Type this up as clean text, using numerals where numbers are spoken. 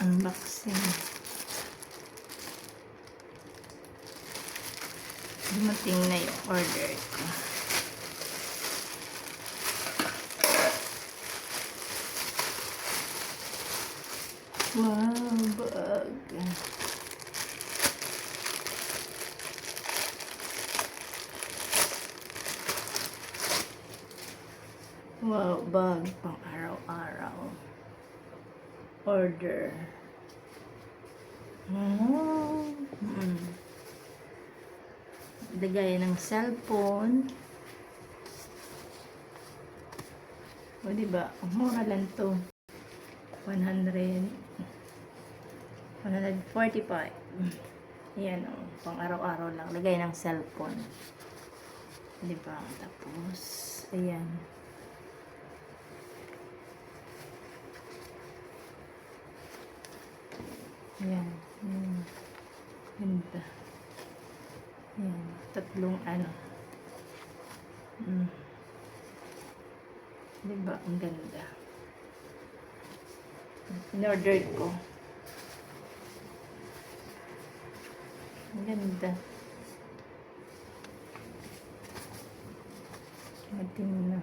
Unboxing. Dumating na yung order ko. Wow, bag. Wow, bag pang araw-araw. Order. Lagay ng cellphone. O diba, mura lang to. 145. Yan o, pang araw-araw lang. Lagay ng cellphone. Diba? Tapos, ayan. Ayan. Ganda. Ayan. Tatlong ano. Diba? Ang ganda. In-order ko. Ang ganda. Mating na.